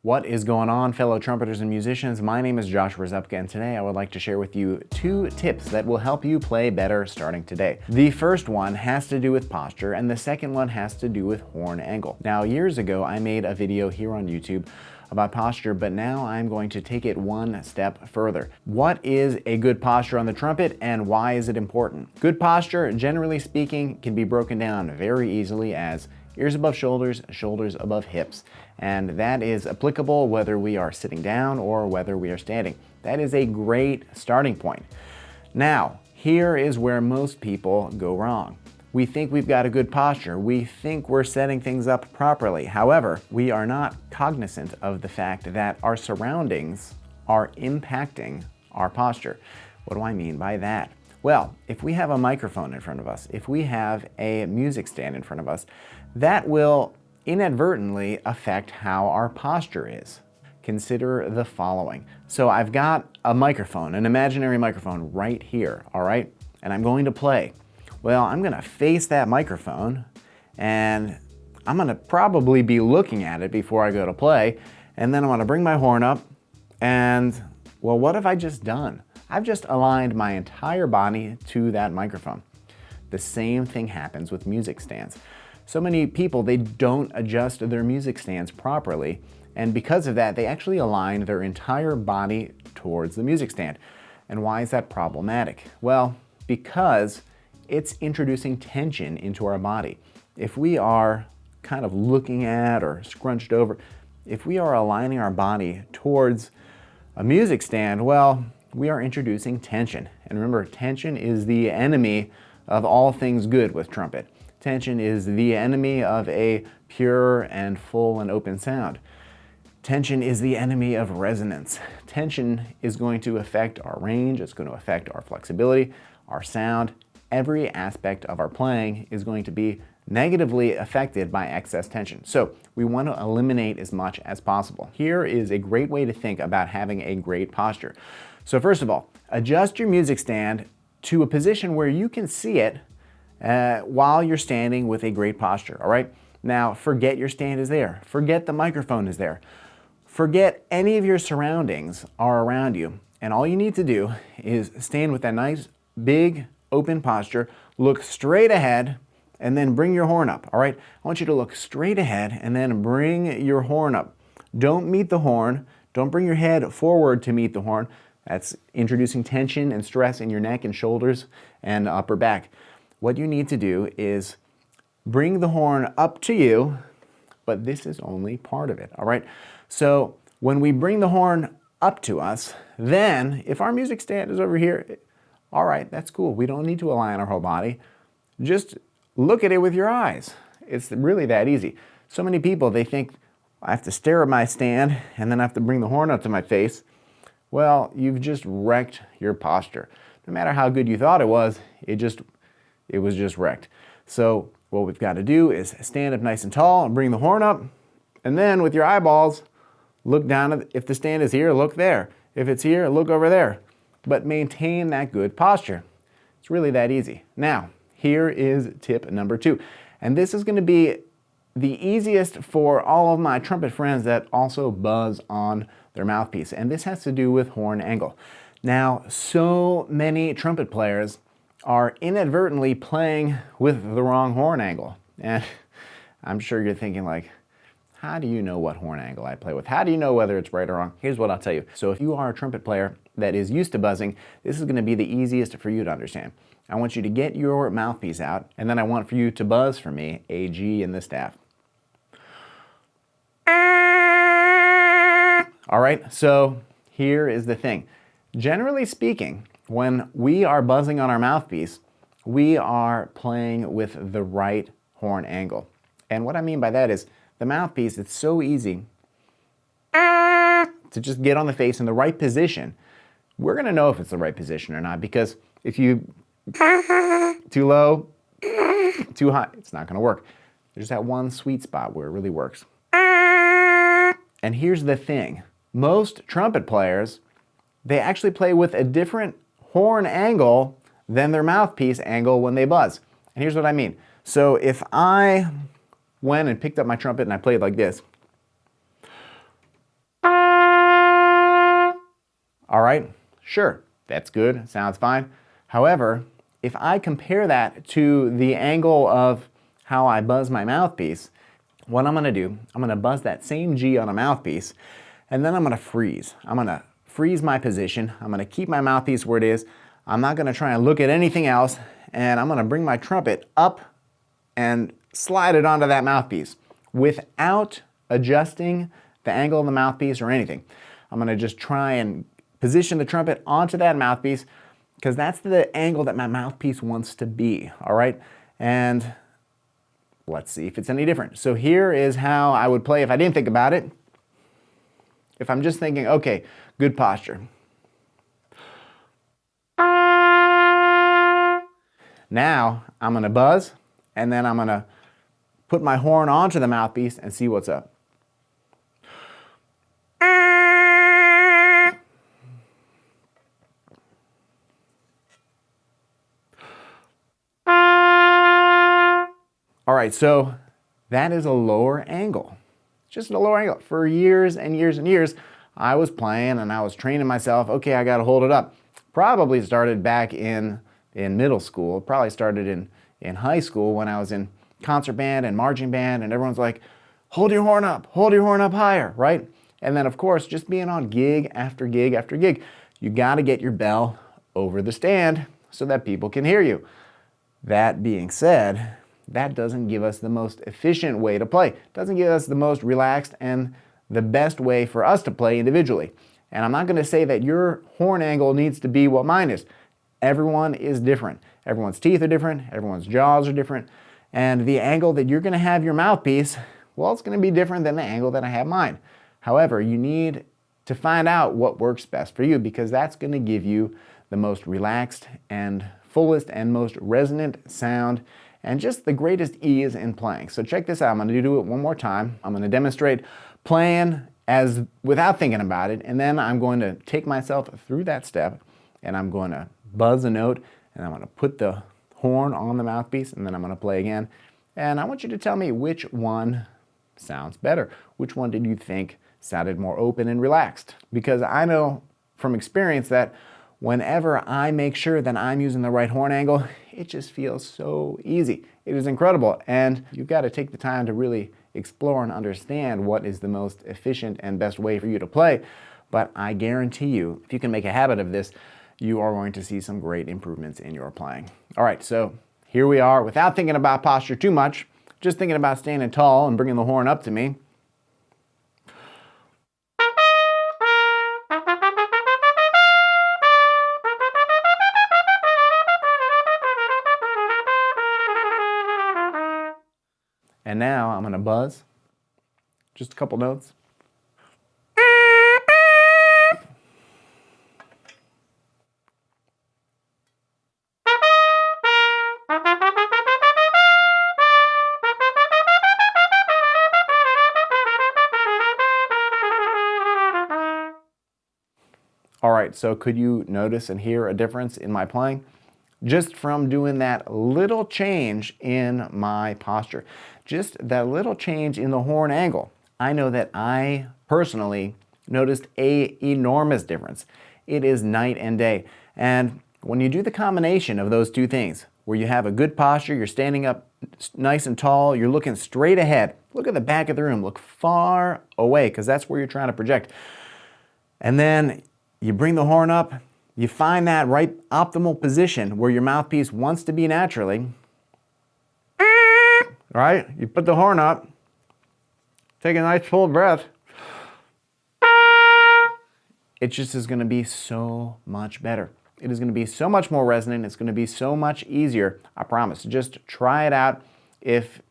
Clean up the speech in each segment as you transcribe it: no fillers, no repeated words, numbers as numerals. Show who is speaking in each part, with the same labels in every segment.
Speaker 1: What is going on, fellow trumpeters and musicians? My name is Joshua Zupka, and today I would like to share with you 2 tips that will help you play better starting today. The first one has to do with posture, and the second one has to do with horn angle. Now, years ago, I made a video here on YouTube about posture, but now I'm going to take it one step further. What is a good posture on the trumpet, and why is it important? Good posture, generally speaking, can be broken down very easily as ears above shoulders, shoulders above hips. And that is applicable whether we are sitting down or whether we are standing. That is a great starting point. Now, here is where most people go wrong. We think we've got a good posture. We think we're setting things up properly. However, we are not cognizant of the fact that our surroundings are impacting our posture. What do I mean by that? Well, if we have a microphone in front of us, if we have a music stand in front of us, that will inadvertently affect how our posture is. Consider the following. So I've got a microphone, an imaginary microphone right here, all right? And I'm going to play. Well, I'm gonna face that microphone and I'm gonna probably be looking at it before I go to play. And then I'm gonna bring my horn up and, well, what have I just done? I've just aligned my entire body to that microphone. The same thing happens with music stands. So many people, they don't adjust their music stands properly, and because of that, they actually align their entire body towards the music stand. And why is that problematic? Well, because it's introducing tension into our body. If we are kind of looking at or scrunched over, if we are aligning our body towards a music stand, well, we are introducing tension. And remember, tension is the enemy of all things good with trumpet. Tension is the enemy of a pure and full and open sound. Tension is the enemy of resonance. Tension is going to affect our range, it's going to affect our flexibility, our sound. Every aspect of our playing is going to be negatively affected by excess tension. So we want to eliminate as much as possible. Here is a great way to think about having a great posture. So first of all, adjust your music stand to a position where you can see it while you're standing with a great posture, all right? Now, forget your stand is there. Forget the microphone is there. Forget any of your surroundings are around you. And all you need to do is stand with that nice, big, open posture, look straight ahead, and then bring your horn up, all right? I want you to look straight ahead and then bring your horn up. Don't meet the horn. Don't bring your head forward to meet the horn. That's introducing tension and stress in your neck and shoulders and upper back. What you need to do is bring the horn up to you, but this is only part of it, all right? So when we bring the horn up to us, then if our music stand is over here, all right, that's cool. We don't need to align our whole body. Just look at it with your eyes. It's really that easy. So many people, they think, I have to stare at my stand and then I have to bring the horn up to my face. Well, you've just wrecked your posture. No matter how good you thought it was just wrecked. So what we've got to do is stand up nice and tall and bring the horn up, and then with your eyeballs, look down at, if the stand is here, look there. If it's here, look over there. But maintain that good posture. It's really that easy. Now, here is tip number 2. And this is going to be the easiest for all of my trumpet friends that also buzz on their mouthpiece. And this has to do with horn angle. Now, so many trumpet players are inadvertently playing with the wrong horn angle. And I'm sure you're thinking like, how do you know what horn angle I play with? How do you know whether it's right or wrong? Here's what I'll tell you. So if you are a trumpet player that is used to buzzing, this is going to be the easiest for you to understand. I want you to get your mouthpiece out, and then I want for you to buzz for me a G in the staff. All right, so here is the thing. Generally speaking, when we are buzzing on our mouthpiece, we are playing with the right horn angle. And what I mean by that is the mouthpiece, it's so easy to just get on the face in the right position. We're gonna know if it's the right position or not, because if you too low, too high, it's not gonna work. There's that one sweet spot where it really works. And here's the thing. Most trumpet players, they actually play with a different horn angle than their mouthpiece angle when they buzz. And here's what I mean. So if I went and picked up my trumpet and I played like this, All right, sure, that's good, sounds fine. However, if I compare that to the angle of how I buzz my mouthpiece, what I'm gonna do, I'm gonna buzz that same G on a mouthpiece, and then I'm gonna freeze. I'm gonna freeze my position. I'm gonna keep my mouthpiece where it is. I'm not gonna try and look at anything else, and I'm gonna bring my trumpet up and slide it onto that mouthpiece without adjusting the angle of the mouthpiece or anything. I'm gonna just try and position the trumpet onto that mouthpiece because that's the angle that my mouthpiece wants to be, all right? And let's see if it's any different. So here is how I would play if I didn't think about it. If I'm just thinking, okay, good posture. Now I'm gonna buzz, and then I'm gonna put my horn onto the mouthpiece and see what's up. All right, so that is a lower angle. Just a lower angle. For years and years and years, I was playing and I was training myself, okay, I gotta hold it up. Probably started back in middle school, probably started in high school when I was in concert band and marching band, and everyone's like, hold your horn up higher, right? And then of course, just being on gig after gig after gig, you gotta get your bell over the stand so that people can hear you. That being said, that doesn't give us the most efficient way to play. It doesn't give us the most relaxed and the best way for us to play individually. And I'm not gonna say that your horn angle needs to be what mine is. Everyone is different. Everyone's teeth are different, everyone's jaws are different, and the angle that you're gonna have your mouthpiece, well, it's gonna be different than the angle that I have mine. However, you need to find out what works best for you because that's gonna give you the most relaxed and fullest and most resonant sound and just the greatest ease in playing. So check this out, I'm gonna do it one more time. I'm gonna demonstrate playing as without thinking about it, and then I'm going to take myself through that step and I'm going to buzz a note and I'm gonna put the horn on the mouthpiece and then I'm gonna play again. And I want you to tell me which one sounds better. Which one did you think sounded more open and relaxed? Because I know from experience that whenever I make sure that I'm using the right horn angle, it just feels so easy. It is incredible, and you've got to take the time to really explore and understand what is the most efficient and best way for you to play. But I guarantee you, if you can make a habit of this, you are going to see some great improvements in your playing. All right, so here we are, without thinking about posture too much, just thinking about standing tall and bringing the horn up to me. And now I'm gonna buzz, just a couple notes. All right, so could you notice and hear a difference in my playing? Just from doing that little change in my posture. Just that little change in the horn angle. I know that I personally noticed an enormous difference. It is night and day. And when you do the combination of those two things, where you have a good posture, you're standing up nice and tall, you're looking straight ahead, look at the back of the room, look far away, because that's where you're trying to project. And then you bring the horn up, you find that right optimal position where your mouthpiece wants to be naturally. Right? You put the horn up, take a nice full breath. It just is going to be so much better. It is going to be so much more resonant. It's going to be so much easier. I promise. Just try it out. If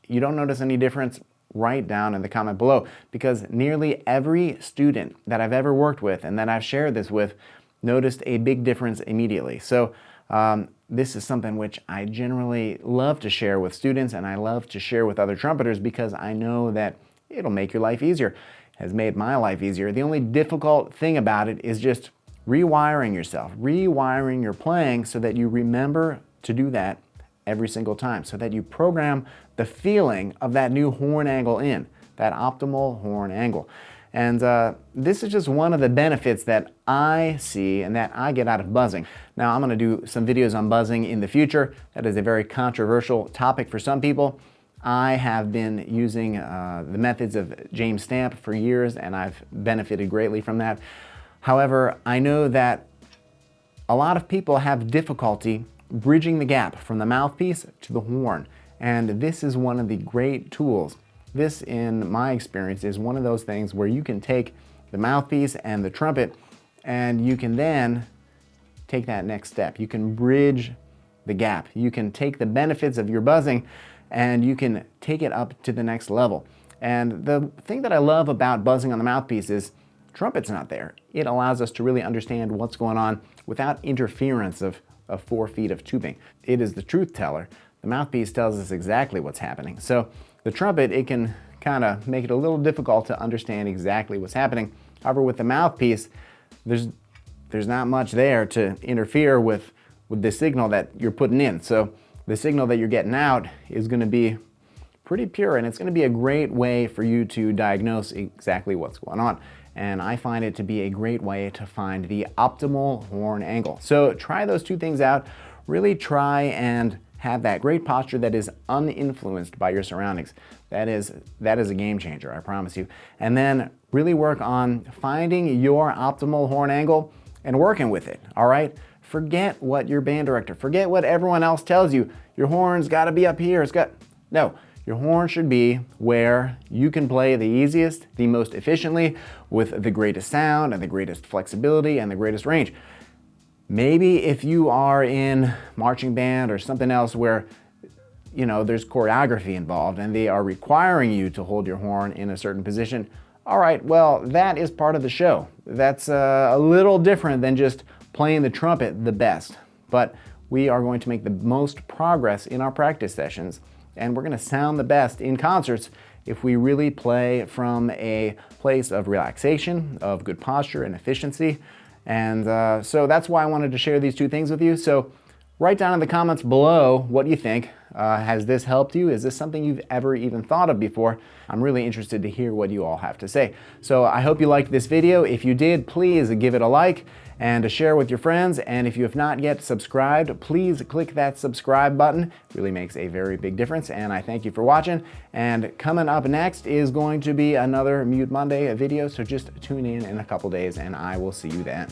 Speaker 1: you don't notice any difference, write down in the comment below, because nearly every student that I've ever worked with and that I've shared this with noticed a big difference immediately. So this is something which I generally love to share with students, and I love to share with other trumpeters because I know that it'll make your life easier. It has made my life easier. The only difficult thing about it is just rewiring yourself, rewiring your playing so that you remember to do that every single time, so that you program the feeling of that new horn angle in, that optimal horn angle. And this is just one of the benefits that I see and that I get out of buzzing. Now, I'm going to do some videos on buzzing in the future. That is a very controversial topic for some people. I have been using the methods of James Stamp for years, and I've benefited greatly from that. However, I know that a lot of people have difficulty bridging the gap from the mouthpiece to the horn, and this is one of the great tools. This, in my experience, is one of those things where you can take the mouthpiece and the trumpet, and you can then take that next step. You can bridge the gap. You can take the benefits of your buzzing and you can take it up to the next level. And the thing that I love about buzzing on the mouthpiece is trumpet's not there. It allows us to really understand what's going on without interference of 4 feet of tubing. It is the truth teller. The mouthpiece tells us exactly what's happening. So the trumpet, it can kind of make it a little difficult to understand exactly what's happening. However, with the mouthpiece, there's not much there to interfere with the signal that you're putting in. So the signal that you're getting out is going to be pretty pure, and it's going to be a great way for you to diagnose exactly what's going on. And I find it to be a great way to find the optimal horn angle. So try those two things out. Really try and have that great posture that is uninfluenced by your surroundings. That is a game changer, I promise you. And then really work on finding your optimal horn angle and working with it, all right? Forget what your band director, forget what everyone else tells you. Your horn's gotta be up here, no. Your horn should be where you can play the easiest, the most efficiently, with the greatest sound and the greatest flexibility and the greatest range. Maybe if you are in marching band or something else where, you know, there's choreography involved and they are requiring you to hold your horn in a certain position, all right, well, that is part of the show. That's a little different than just playing the trumpet the best. But we are going to make the most progress in our practice sessions, and we're going to sound the best in concerts if we really play from a place of relaxation, of good posture and efficiency. And so that's why I wanted to share these two things with you. So write down in the comments below what you think. Has this helped you? Is this something you've ever even thought of before? I'm really interested to hear what you all have to say. So I hope you liked this video. If you did, please give it a like and share with your friends. And if you have not yet subscribed, please click that subscribe button. It really makes a very big difference. And I thank you for watching. And coming up next is going to be another Mute Monday video. So just tune in a couple days and I will see you then.